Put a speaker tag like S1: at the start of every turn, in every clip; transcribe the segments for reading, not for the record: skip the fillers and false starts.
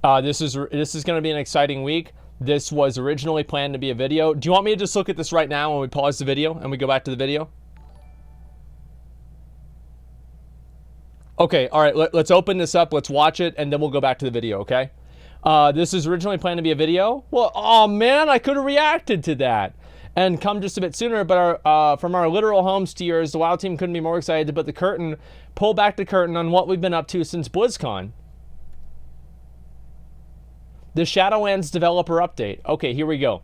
S1: This is going to be an exciting week. This was originally planned to be a video. Do you want me to just look at this right now when we pause the video and we go back to the video? Okay, all right, let's open this up, let's watch it, and then we'll go back to the video, okay? This is originally planned to be a video. Well, oh man, I could have reacted to that and come just a bit sooner, but from our literal home steers, the WoW team couldn't be more excited to pull back the curtain on what we've been up to since BlizzCon. The Shadowlands Developer update. Okay, here we go.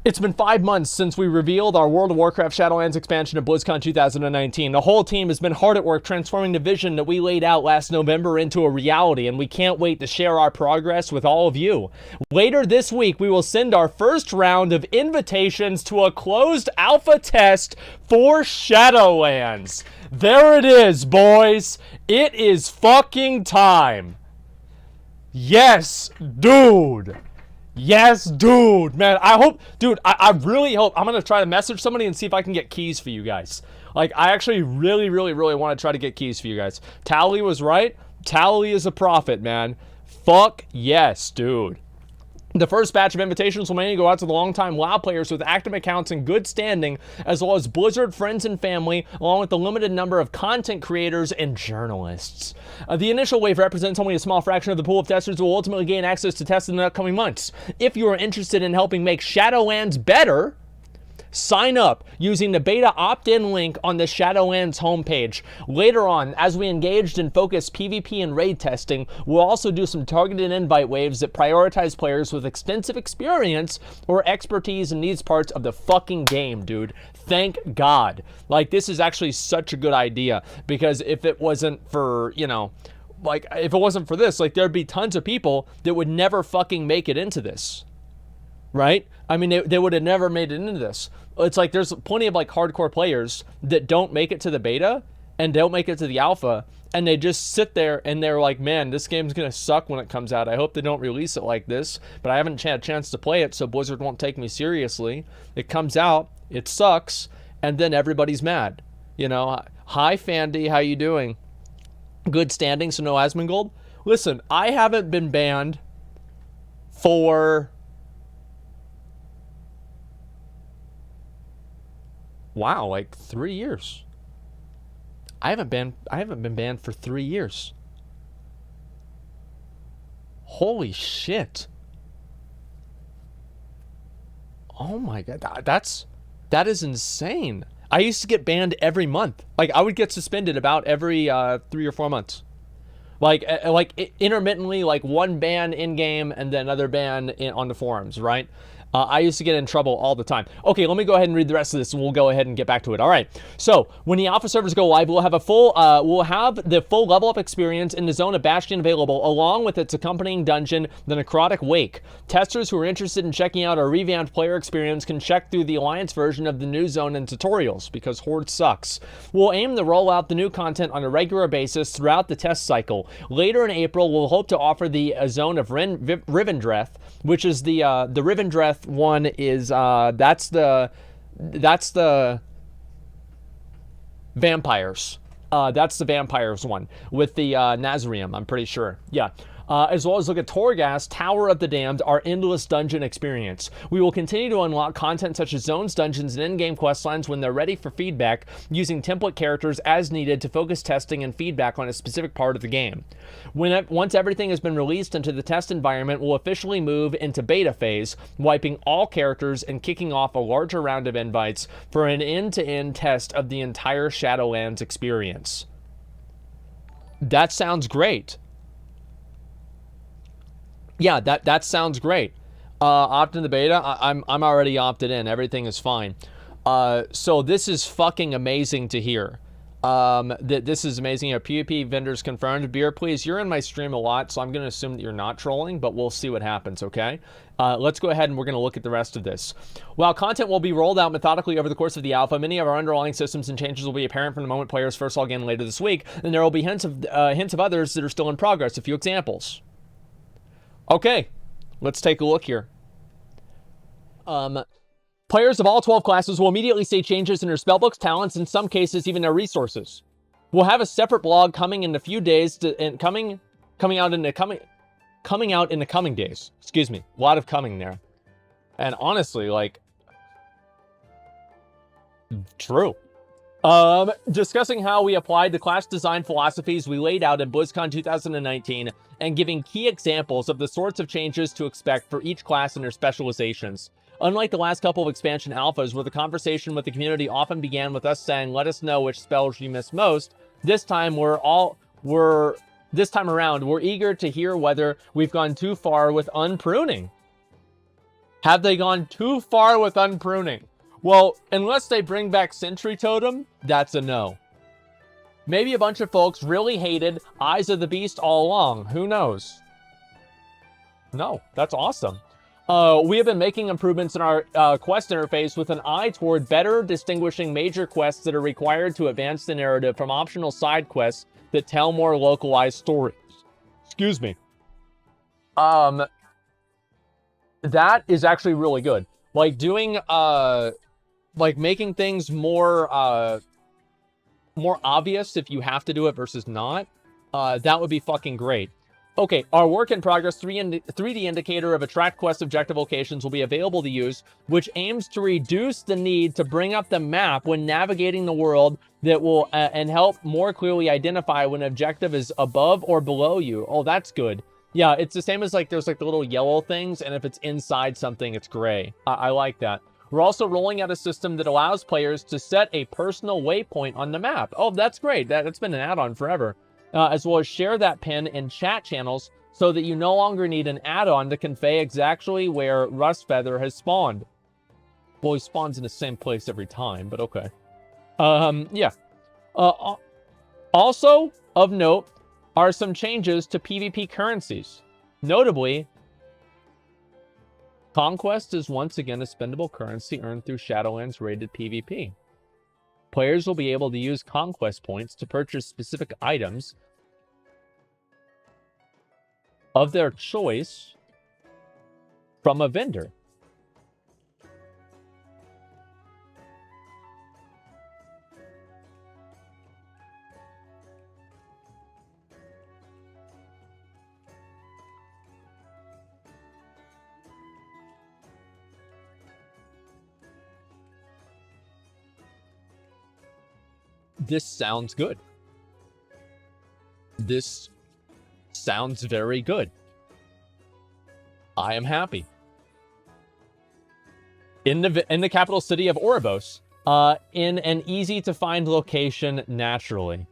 S1: It's been 5 months since we revealed our World of Warcraft Shadowlands expansion at BlizzCon 2019. The whole team has been hard at work transforming the vision that we laid out last November into a reality, and we can't wait to share our progress with all of you. Later this week, we will send our first round of invitations to a closed alpha test for Shadowlands. There it is, boys. It is fucking time. Yes, dude. Yes, dude, man, I hope, dude, I really hope, I'm going to try to message somebody and see if I can get keys for you guys. Like, I actually really want to try to get keys for you guys. Tally was right. Tally is a prophet, man. Fuck yes, dude. The first batch of invitations will mainly go out to the longtime WoW players with active accounts in good standing, as well as Blizzard friends and family, along with the limited number of content creators and journalists. The initial wave represents only a small fraction of the pool of testers who will ultimately gain access to tests in the upcoming months. If you are interested in helping make Shadowlands better, sign up using the beta opt-in link on the Shadowlands homepage. Later on, as we engaged in focused PvP and raid testing, we'll also do some targeted invite waves that prioritize players with extensive experience or expertise in these parts of the fucking game, dude. Thank God. Like, this is actually such a good idea, because if it wasn't for, you know, like, if it wasn't for this, like, there'd be tons of people that would never fucking make it into this. Right? I mean, they would have never made it into this. It's like there's plenty of like hardcore players that don't make it to the beta and don't make it to the alpha, and they just sit there and they're like, man, this game's gonna suck when it comes out. I hope they don't release it like this, but I haven't had a chance to play it, so Blizzard won't take me seriously. It comes out, it sucks, and then everybody's mad. You know, hi Fandy, how you doing? Good standing, so no Asmongold. Listen, I haven't been banned for... wow, like 3 years. I haven't been banned for 3 years. Holy shit. Oh my god, that is insane. I used to get banned every month. Like, I would get suspended about every 3 or 4 months. Like intermittently, like one ban in game and then another ban on the forums, right? I used to get in trouble all the time. Okay, let me go ahead and read the rest of this, and we'll go ahead and get back to it. All right. So when the alpha servers go live, we'll have the full level up experience in the Zone of Bastion available, along with its accompanying dungeon, the Necrotic Wake. Testers who are interested in checking out our revamped player experience can check through the Alliance version of the new zone and tutorials, because Horde sucks. We'll aim to roll out the new content on a regular basis throughout the test cycle. Later in April, we'll hope to offer the Zone of Rivendreth, which is the Rivendreth one is that's the vampires. That's the vampires one with the Nazarium, I'm pretty sure. Yeah. As well as look at Torghast, Tower of the Damned, our endless dungeon experience. We will continue to unlock content such as zones, dungeons, and in-game questlines when they're ready for feedback, using template characters as needed to focus testing and feedback on a specific part of the game. Once everything has been released into the test environment, we'll officially move into beta phase, wiping all characters and kicking off a larger round of invites for an end-to-end test of the entire Shadowlands experience. That sounds great. Yeah, that sounds great. Opt in the beta. I'm already opted in. Everything is fine. So this is fucking amazing to hear. This is amazing. You know, PvP vendors confirmed. Beer, please. You're in my stream a lot, so I'm going to assume that you're not trolling, but we'll see what happens, okay? Let's go ahead and we're going to look at the rest of this. While content will be rolled out methodically over the course of the alpha, many of our underlying systems and changes will be apparent from the moment players first log in later this week, and there will be hints of others that are still in progress. A few examples. Okay, let's take a look here. Players of all 12 classes will immediately see changes in their spellbooks, talents, in some cases even their resources. We'll have a separate blog coming in a few days coming out in the coming coming out in the coming days. Excuse me. A lot of coming there. And honestly, like, true. Discussing how we applied the class design philosophies we laid out in BlizzCon 2019 and giving key examples of the sorts of changes to expect for each class and their specializations. Unlike the last couple of expansion alphas, where the conversation with the community often began with us saying, let us know which spells you miss most, this time around, we're eager to hear whether we've gone too far with unpruning. Have they gone too far with unpruning? Well, unless they bring back Sentry Totem, that's a no. Maybe a bunch of folks really hated Eyes of the Beast all along. Who knows? No, that's awesome. We have been making improvements in our quest interface with an eye toward better distinguishing major quests that are required to advance the narrative from optional side quests that tell more localized stories. Excuse me. That is actually really good. Like doing, like making things more obvious if you have to do it versus not. That would be fucking great. Okay, our work in progress 3D indicator of attract quest objective locations will be available to use, which aims to reduce the need to bring up the map when navigating the world that will and help more clearly identify when an objective is above or below you. Oh, that's good. Yeah, it's the same as like there's like the little yellow things, and if it's inside something, it's gray. I like that. We're also rolling out a system that allows players to set a personal waypoint on the map. Oh, that's great. That's been an add-on forever. As well as share that pin in chat channels so that you no longer need an add-on to convey exactly where Rustfeather has spawned. Well, he spawns in the same place every time, but okay. Yeah. Also, of note, are some changes to PvP currencies. Notably, Conquest is once again a spendable currency earned through Shadowlands rated PvP. Players will be able to use Conquest points to purchase specific items of their choice from a vendor. This sounds good. This sounds very good. I am happy. In the capital city of Oribos, in an easy to find location naturally.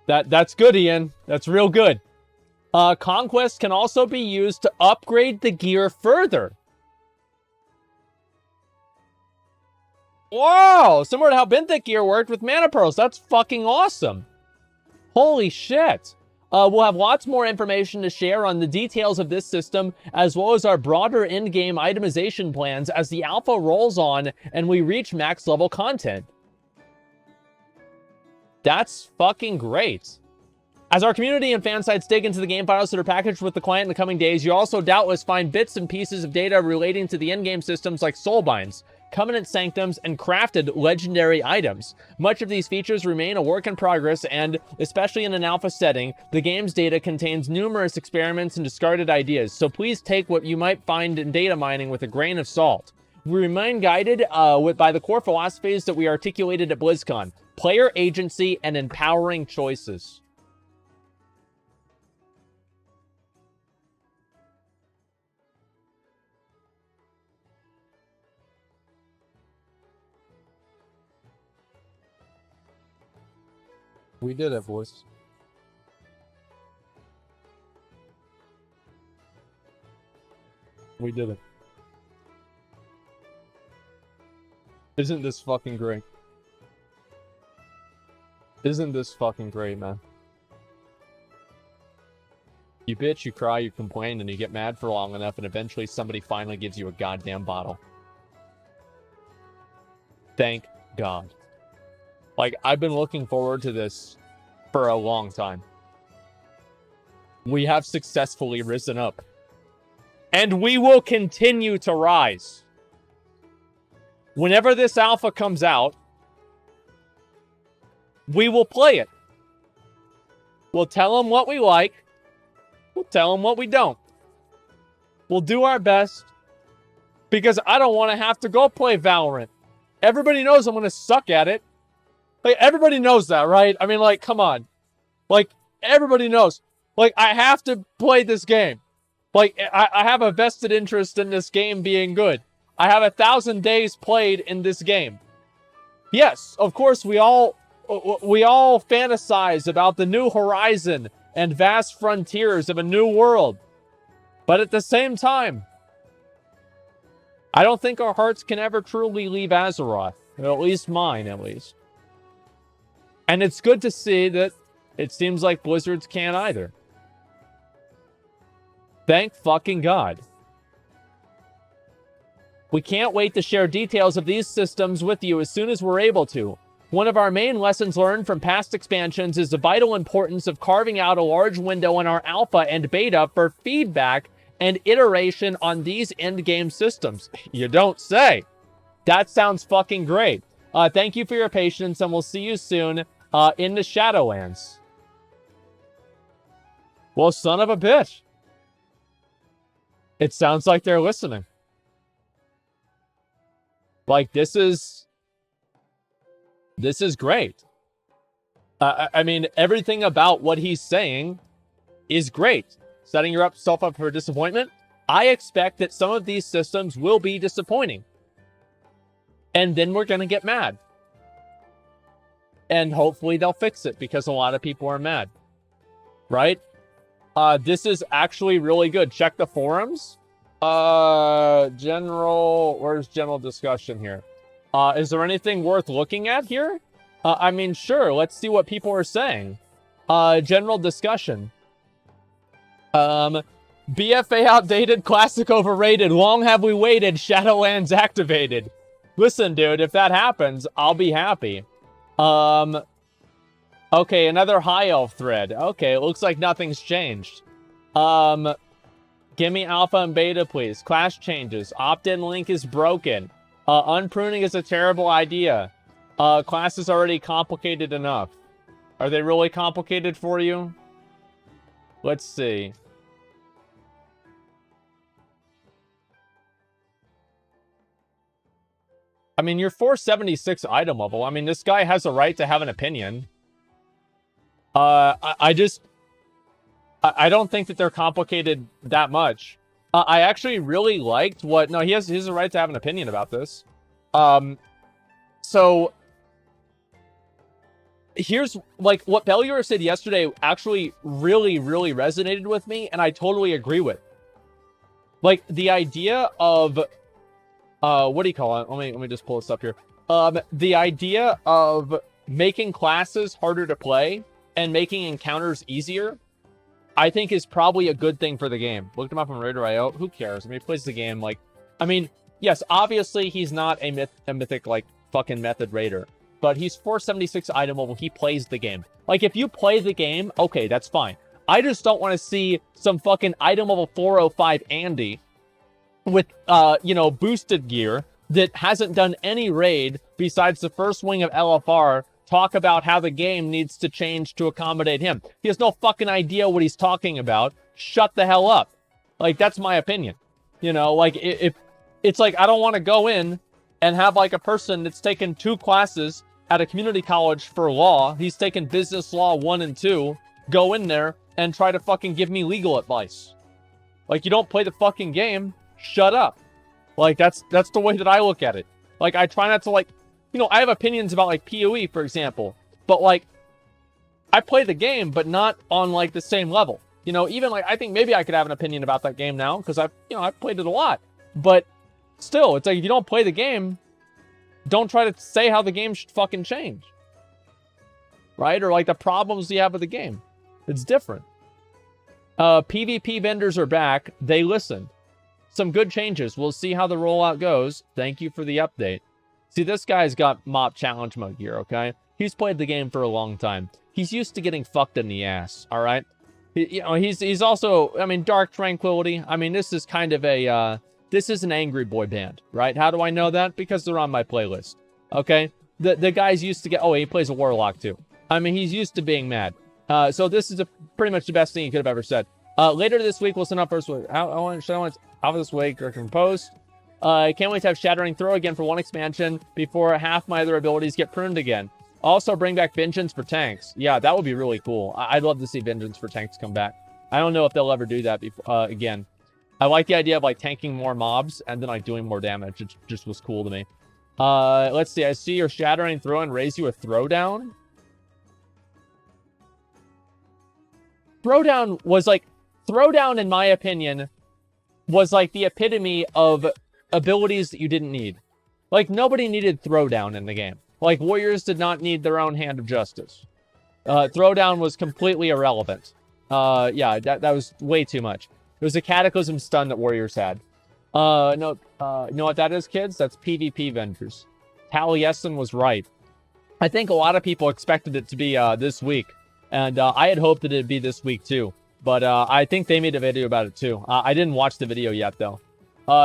S1: That's good, Ian. That's real good. Conquest can also be used to upgrade the gear further. Wow, similar to how Benthic gear worked with mana pearls. That's fucking awesome. Holy shit. We'll have lots more information to share on the details of this system, as well as our broader in-game itemization plans as the alpha rolls on and we reach max level content. That's fucking great. As our community and fan sites dig into the game files that are packaged with the client in the coming days, you'll also doubtless find bits and pieces of data relating to the in-game systems like soulbinds, Covenant Sanctums, and crafted legendary items. Much of these features remain a work in progress, and, especially in an alpha setting, the game's data contains numerous experiments and discarded ideas, so please take what you might find in data mining with a grain of salt. We remain guided by the core philosophies that we articulated at BlizzCon: player agency and empowering choices. We did it, boys. We did it. Isn't this fucking great? Isn't this fucking great, man? You bitch, you cry, you complain, and you get mad for long enough, and eventually somebody finally gives you a goddamn bottle. Thank God. Like, I've been looking forward to this for a long time. We have successfully risen up. And we will continue to rise. Whenever this alpha comes out, we will play it. We'll tell them what we like. We'll tell them what we don't. We'll do our best because I don't want to have to go play Valorant. Everybody knows I'm going to suck at it. Like, everybody knows that, right? I mean, like, come on. Like, everybody knows. Like, I have to play this game. Like, I have a vested interest in this game being good. I have 1,000 days played in this game. Yes, of course, we all fantasize about the new horizon and vast frontiers of a new world. But at the same time, I don't think our hearts can ever truly leave Azeroth. At least mine, at least. And it's good to see that it seems like Blizzard's can't either. Thank fucking God. We can't wait to share details of these systems with you as soon as we're able to. One of our main lessons learned from past expansions is the vital importance of carving out a large window in our alpha and beta for feedback and iteration on these endgame systems. You don't say. That sounds fucking great. Thank you for your patience, and we'll see you soon in the Shadowlands. Well, son of a bitch. It sounds like they're listening. Like, this is great. I mean, everything about what he's saying is great. Setting yourself up for disappointment. I expect that some of these systems will be disappointing. And then we're going to get mad. And hopefully they'll fix it because a lot of people are mad. Right? This is actually really good. Check the forums. Where's general discussion here? Is there anything worth looking at here? I mean, sure. Let's see what people are saying. General discussion. BFA outdated, classic overrated. Long have we waited, Shadowlands activated. Listen, dude, if that happens, I'll be happy. Okay, another High Elf thread. Okay, it looks like nothing's changed. Give me alpha and beta, please. Class changes. Opt-in link is broken. Unpruning is a terrible idea. Class is already complicated enough. Are they really complicated for you? Let's see. I mean, you're 476 item level. I mean, this guy has a right to have an opinion. I don't think that they're complicated that much. I actually really liked what... No, he has a right to have an opinion about this. So... Here's, like, what Bellior said yesterday actually really, really resonated with me, and I totally agree with. Like, the idea of... what do you call it? Let me just pull this up here. The idea of making classes harder to play and making encounters easier, I think is probably a good thing for the game. Looked him up on Raider.io. Who cares? I mean, he plays the game, like... I mean, yes, obviously he's not a mythic, like, fucking method raider. But he's 476 item level. He plays the game. Like, if you play the game, okay, that's fine. I just don't want to see some fucking item level 405 Andy with, you know, boosted gear that hasn't done any raid besides the first wing of LFR talk about how the game needs to change to accommodate him. He has no fucking idea what he's talking about. Shut the hell up. Like, that's my opinion. You know, like, if it's like, I don't want to go in and have, like, a person that's taken 2 classes at a community college for law. He's taken business law 1 and 2. Go in there and try to fucking give me legal advice. Like, you don't play the fucking game. Shut up. Like, that's the way that I look at it. Like, I try not to, like, you know, I have opinions about, like, PoE, for example. But, like, I play the game, but not on, like, the same level. You know, even, like, I think maybe I could have an opinion about that game now, because I've played it a lot. But still, it's like, if you don't play the game, don't try to say how the game should fucking change. Right? Or, like, the problems you have with the game. It's different. PvP vendors are back. They listened. Some good changes. We'll see how the rollout goes. Thank you for the update. See, this guy's got mop challenge mode gear, okay? He's played the game for a long time. He's used to getting fucked in the ass, all right? You know, he's also, I mean, Dark Tranquility. I mean, this is kind of a, this is an angry boy band, right? How do I know that? Because they're on my playlist, okay? The guy's used to get, oh, he plays a Warlock too. I mean, he's used to being mad. So this is pretty much the best thing he could have ever said. Later this week, we'll send out first week. I want Shadowlands out this week, director and post. I can't wait to have Shattering Throw again for one expansion before half my other abilities get pruned again. Also, bring back Vengeance for tanks. Yeah, that would be really cool. I'd love to see Vengeance for tanks come back. I don't know if they'll ever do that before, again. I like the idea of, like, tanking more mobs and then, like, doing more damage. It just was cool to me. Let's see. I see your Shattering Throw and raise you a Throwdown. Throwdown was, like... Throwdown, in my opinion, was, like, the epitome of abilities that you didn't need. Like, nobody needed Throwdown in the game. Like, warriors did not need their own Hand of Justice. Throwdown was completely irrelevant. Yeah, that was way too much. It was a Cataclysm stun that warriors had. No, you know what that is, kids? That's PvP vendors. Taliesin was right. I think a lot of people expected it to be this week. And I had hoped that it'd be this week, too. But I think they made a video about it, too. I didn't watch the video yet, though.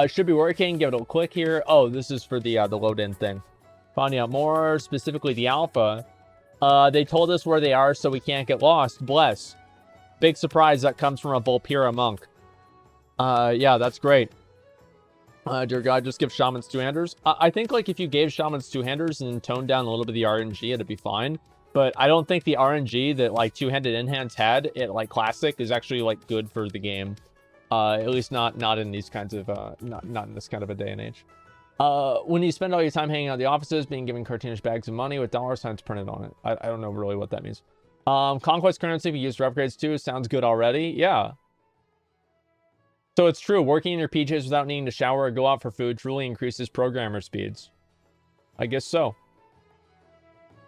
S1: Should be working. Give it a click here. Oh, this is for the load-in thing. Finding out more, specifically the alpha. They told us where they are, so we can't get lost. Bless. Big surprise that comes from a Volpira monk. Yeah, that's great. Dear God, just give Shamans two-handers. I think, like, if you gave Shamans two-handers and toned down a little bit of the RNG, it'd be fine. But I don't think the RNG that, like, two-handed in-hands had at, like, Classic is actually, like, good for the game. At least not in these kinds of, not in this kind of a day and age. When you spend all your time hanging out at the offices, being given cartoonish bags of money with dollar signs printed on it. I don't know really what that means. Conquest currency we use for upgrades too. Sounds good already. Yeah. So it's true. Working in your PJs without needing to shower or go out for food truly increases programmer speeds. I guess so.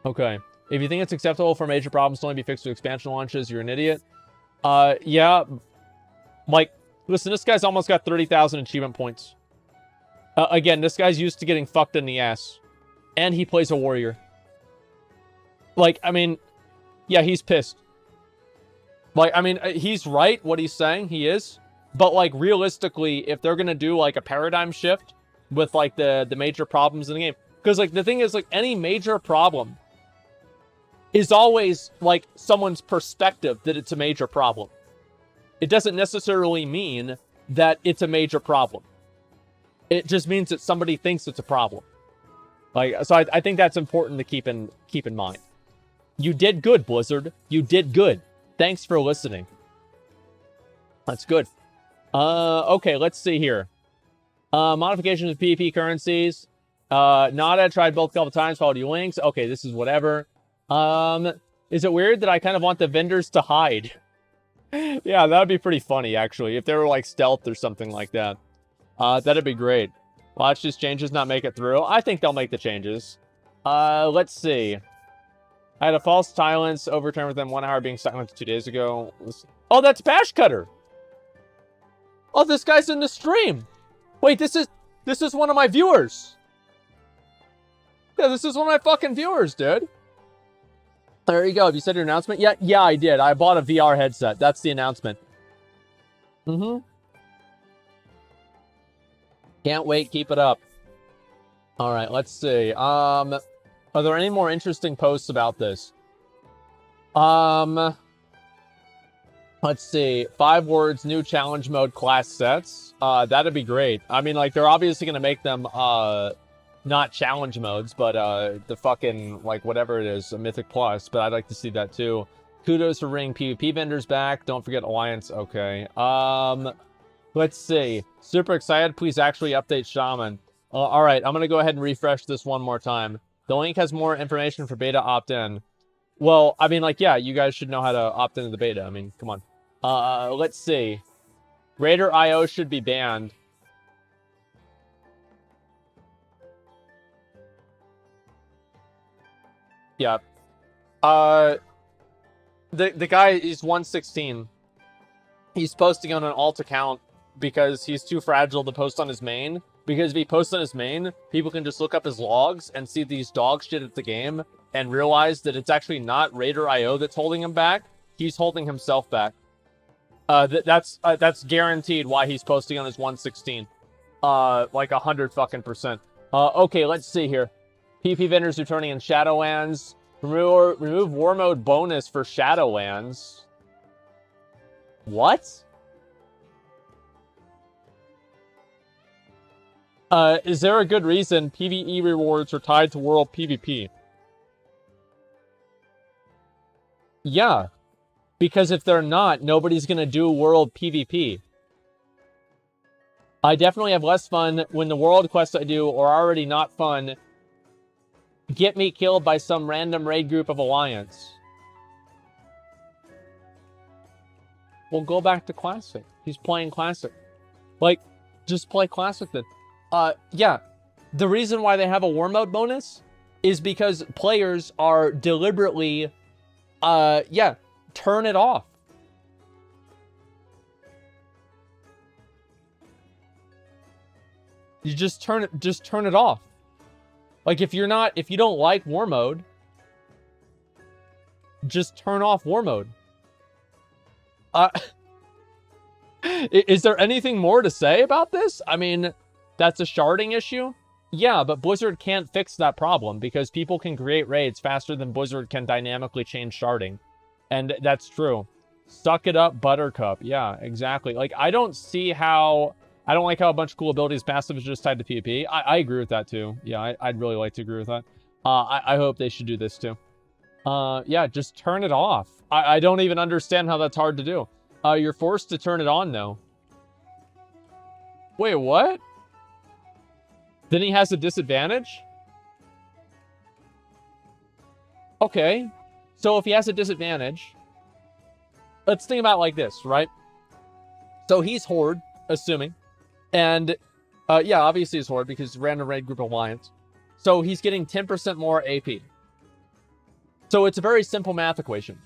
S1: Okay. If you think it's acceptable for major problems to only be fixed with expansion launches, you're an idiot. Yeah. Like, listen, this guy's almost got 30,000 achievement points. Again, this guy's used to getting fucked in the ass. And he plays a warrior. Like, I mean, yeah, he's pissed. Like, I mean, he's right, what he's saying, he is. But, like, realistically, if they're gonna do, like, a paradigm shift with, like, the major problems in the game. Because, like, the thing is, like, any major problem is always, like, someone's perspective that it's a major problem. It doesn't necessarily mean that it's a major problem. It just means that somebody thinks it's a problem. Like, so I think that's important to keep in mind. You did good, Blizzard. You did good. Thanks for listening. That's good. Okay, let's see here. Modifications of PvP currencies. Nada tried both a couple times, followed you links. Okay, this is whatever. Is it weird that I kind of want the vendors to hide? Yeah, that would be pretty funny, actually, if they were, like, stealth or something like that. That'd be great. Watch these changes not make it through. I think they'll make the changes. Let's see. I had a false silence overturned within 1 hour being silenced 2 days ago. Oh, that's Bash Cutter! Oh, this guy's in the stream! Wait, this is one of my viewers! Yeah, this is one of my fucking viewers, dude! There you go. Have you said your announcement yet? Yeah, I did. I bought a VR headset. That's the announcement. Mm-hmm. Can't wait. Keep it up. All right, let's see. Are there any more interesting posts about this? Let's see. 5 words, new challenge mode class sets. That'd be great. I mean, like, they're obviously going to make them, not challenge modes, but, the fucking, like, whatever it is, a Mythic Plus, but I'd like to see that, too. Kudos for bringing PvP vendors back. Don't forget Alliance. Okay. Let's see. Super excited. Please actually update Shaman. All right. I'm going to go ahead and refresh this one more time. The link has more information for beta opt-in. Well, I mean, like, yeah, you guys should know how to opt into the beta. I mean, come on. Let's see. Raider IO should be banned. Yeah. The guy is 116. He's posting on an alt account because he's too fragile to post on his main. Because if he posts on his main, people can just look up his logs and see these dog shit at the game and realize that it's actually not Raider IO that's holding him back. He's holding himself back. That's guaranteed why he's posting on his 116. Like 100 fucking %. Okay, let's see here. PP vendors returning in Shadowlands. Remove war mode bonus for Shadowlands. What? Is there a good reason PvE rewards are tied to world PvP? Yeah, because if they're not, nobody's gonna do world PvP. I definitely have less fun when the world quests I do are already not fun. Get me killed by some random raid group of Alliance. We'll go back to Classic. He's playing Classic. Like, just play Classic then. Yeah. The reason why they have a war mode bonus is because players are deliberately, yeah, turn it off. You just turn it off. Like, if you don't like war mode, just turn off war mode. Is there anything more to say about this? I mean, that's a sharding issue? Yeah, but Blizzard can't fix that problem because people can create raids faster than Blizzard can dynamically change sharding. And that's true. Suck it up, Buttercup. Yeah, exactly. Like, I don't like how a bunch of cool abilities passive is just tied to PvP. I agree with that too. Yeah, I'd really like to agree with that. I hope they should do this too. Yeah, just turn it off. I don't even understand how that's hard to do. You're forced to turn it on though. Wait, what? Then he has a disadvantage? Okay. So if he has a disadvantage, let's think about it like this, right? So he's Horde, assuming. And, yeah, obviously he's Horde because random raid group alliance. So he's getting 10% more AP. So it's a very simple math equation.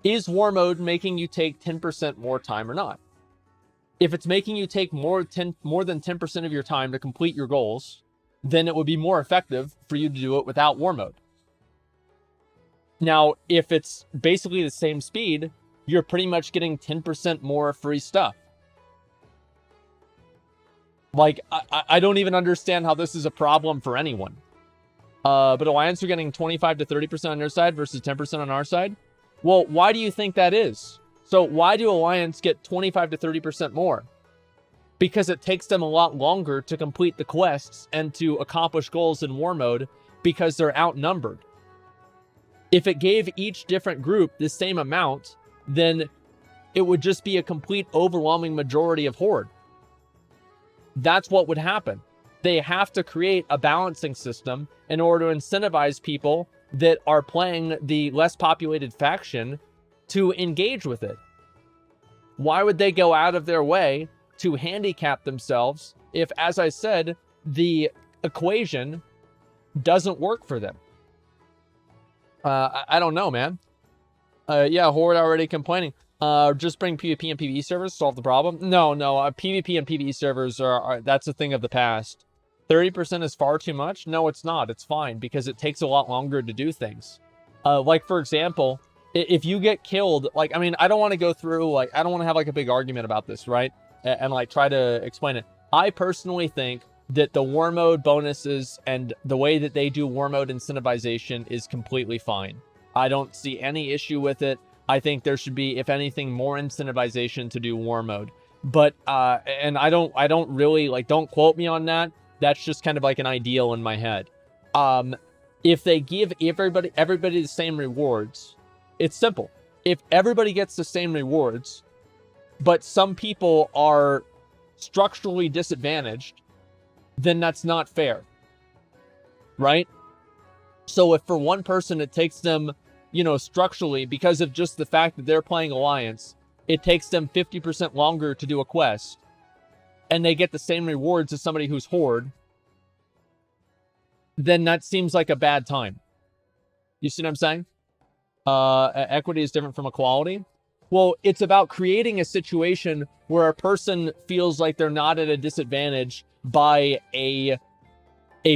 S1: Is war mode making you take 10% more time or not? If it's making you take more than 10% of your time to complete your goals, then it would be more effective for you to do it without war mode. Now, if it's basically the same speed, you're pretty much getting 10% more free stuff. Like, I don't even understand how this is a problem for anyone. But Alliance are getting 25 to 30% on their side versus 10% on our side. Well, why do you think that is? So why do Alliance get 25 to 30% more? Because it takes them a lot longer to complete the quests and to accomplish goals in war mode because they're outnumbered. If it gave each different group the same amount, then it would just be a complete overwhelming majority of Horde. That's what would happen. They have to create a balancing system in order to incentivize people that are playing the less populated faction to engage with it. Why would they go out of their way to handicap themselves if, as I said, the equation doesn't work for them? I don't know, man. Yeah, Horde already complaining. Just bring PvP and PvE servers to solve the problem. No, PvP and PvE servers that's a thing of the past. 30% is far too much? No, it's not. It's fine because it takes a lot longer to do things. Like, for example, if you get killed, like, I mean, I don't want to go through, like, I don't want to have, like, a big argument about this, right? And like, try to explain it. I personally think that the war mode bonuses and the way that they do war mode incentivization is completely fine. I don't see any issue with it. I think there should be, if anything, more incentivization to do war mode. But, and I don't really, like, don't quote me on that. That's just kind of like an ideal in my head. If they give everybody the same rewards, it's simple. If everybody gets the same rewards, but some people are structurally disadvantaged, then that's not fair, right? So if for one person it takes them, you know, structurally, because of just the fact that they're playing Alliance, it takes them 50% longer to do a quest, and they get the same rewards as somebody who's Horde, then that seems like a bad time. You see what I'm saying? Equity is different from equality. Well, it's about creating a situation where a person feels like they're not at a disadvantage by a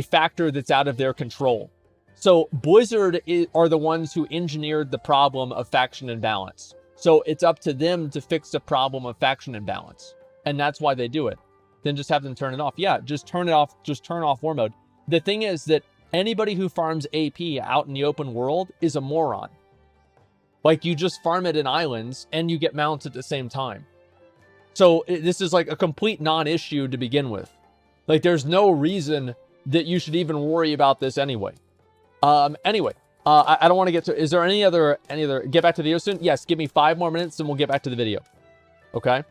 S1: factor that's out of their control. So Blizzard are the ones who engineered the problem of faction imbalance. So it's up to them to fix the problem of faction imbalance. And that's why they do it. Then just have them turn it off. Yeah, just turn it off. Just turn off war mode. The thing is that anybody who farms AP out in the open world is a moron. Like, you just farm it in islands and you get mounts at the same time. So this is like a complete non-issue to begin with. Like, there's no reason that you should even worry about this anyway. Anyway, I don't want to get to... Is there any other... Get back to the video soon? Yes, give me 5 more minutes and we'll get back to the video. Okay?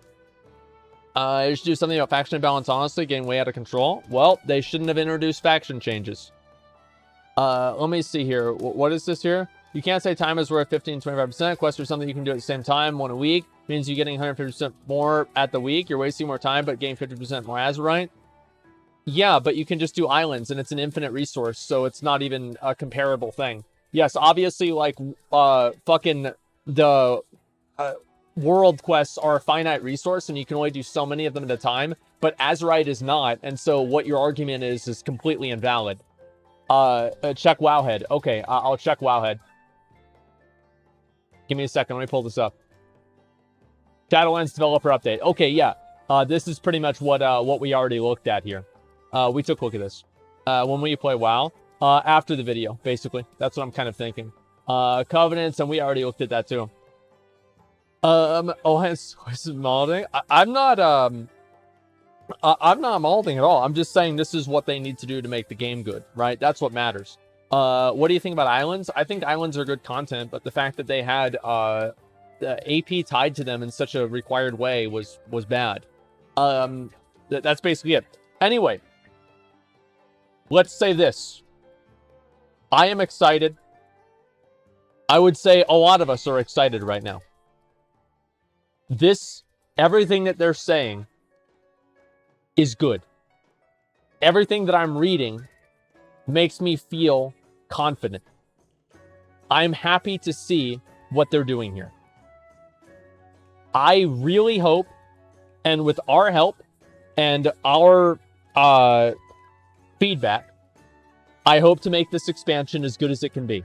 S1: They should do something about faction imbalance, honestly, getting way out of control. Well, they shouldn't have introduced faction changes. Let me see here. What is this here? You can't say time is worth 15-25%. Quest or something you can do at the same time, 1 a week. Means you're getting 150% more at the week. You're wasting more time, but getting 50% more Azurite. Yeah, but you can just do islands, and it's an infinite resource, so it's not even a comparable thing. Yes, obviously, like, fucking the world quests are a finite resource, and you can only do so many of them at a time, but Azurite is not, and so what your argument is completely invalid. Check Wowhead. Okay, I'll check Wowhead. Give me a second, let me pull this up. Shadowlands Developer Update. Okay, yeah. This is pretty much what we already looked at here. We took a look at this. When will you play WoW? After the video, basically. That's what I'm kind of thinking. Covenants, and we already looked at that too. Oh, it's molding. I'm not molding at all. I'm just saying this is what they need to do to make the game good, right? That's what matters. What do you think about islands? I think islands are good content, but the fact that they had the AP tied to them in such a required way was bad. That's basically it. Anyway, let's say this. I am excited. I would say a lot of us are excited right now. Everything that they're saying is good. Everything that I'm reading makes me feel confident. I'm happy to see what they're doing here. I really hope, and with our help and our feedback, I hope to make this expansion as good as it can be.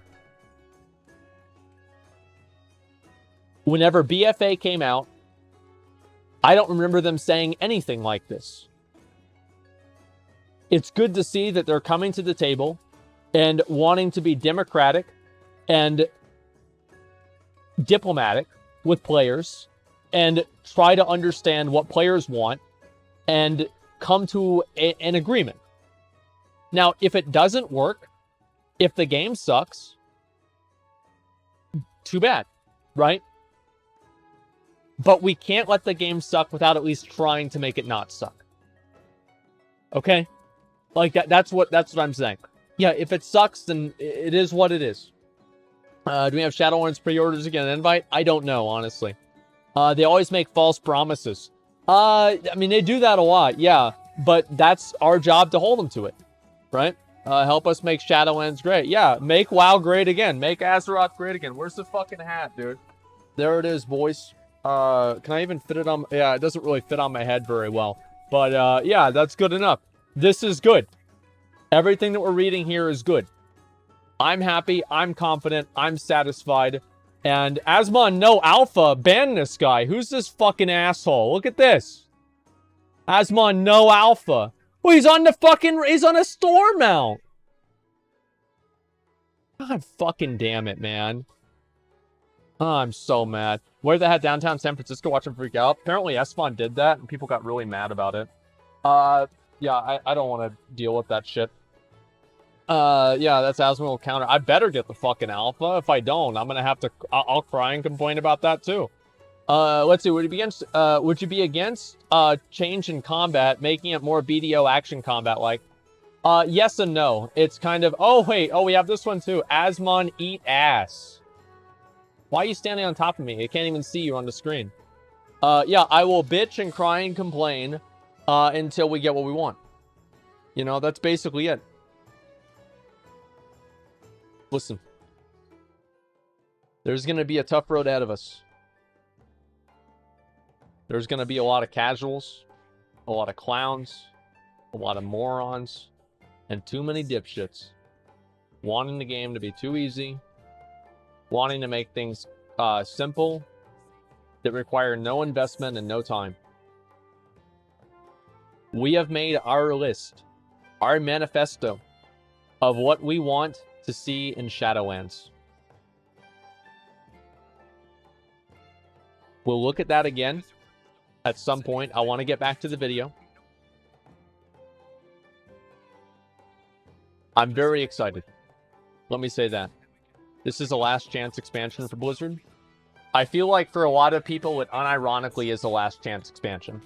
S1: Whenever BFA came out, I don't remember them saying anything like this. It's good to see that they're coming to the table and wanting to be democratic and diplomatic with players and try to understand what players want and come to an agreement. Now, if it doesn't work, if the game sucks, too bad, right? But we can't let the game suck without at least trying to make it not suck. Okay? Like, that's what I'm saying. Yeah, if it sucks, then it is what it is. Do we have Shadowlands pre-orders again? An invite? I don't know, honestly. They always make false promises. I mean, they do that a lot, yeah. But that's our job to hold them to it. Right? Help us make Shadowlands great. Yeah, make WoW great again. Make Azeroth great again. Where's the fucking hat, dude? There it is, boys. Can I even fit it on? Yeah, it doesn't really fit on my head very well. But, yeah, that's good enough. This is good. Everything that we're reading here is good. I'm happy. I'm confident. I'm satisfied. And Asmon, no alpha. Ban this guy. Who's this fucking asshole? Look at this. Asmon, no alpha. Well, he's on a store mount. God fucking damn it, man. Oh, I'm so mad. Wear the hat downtown San Francisco, watch him freak out. Apparently Esfon did that, and people got really mad about it. Yeah, I don't want to deal with that shit. Yeah, that's Asmongold counter. I better get the fucking alpha. If I don't, I'm gonna have to... I'll cry and complain about that, too. Let's see, would you be against change in combat, making it more BDO action combat-like? Yes and no. It's kind of... Oh, wait. Oh, we have this one, too. Asmon, eat ass. Why are you standing on top of me? I can't even see you on the screen. Yeah, I will bitch and cry and complain until we get what we want. You know, that's basically it. Listen. There's going to be a tough road ahead of us. There's going to be a lot of casuals, a lot of clowns, a lot of morons, and too many dipshits wanting the game to be too easy, wanting to make things simple that require no investment and no time. We have made our list, our manifesto of what we want to see in Shadowlands. We'll look at that again at some point. I want to get back to the video. I'm very excited. Let me say that. This is a last chance expansion for Blizzard. I feel like for a lot of people, it unironically is a last chance expansion.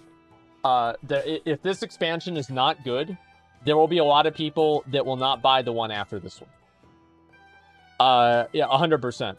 S1: If this expansion is not good, there will be a lot of people that will not buy the one after this one. Yeah, 100%.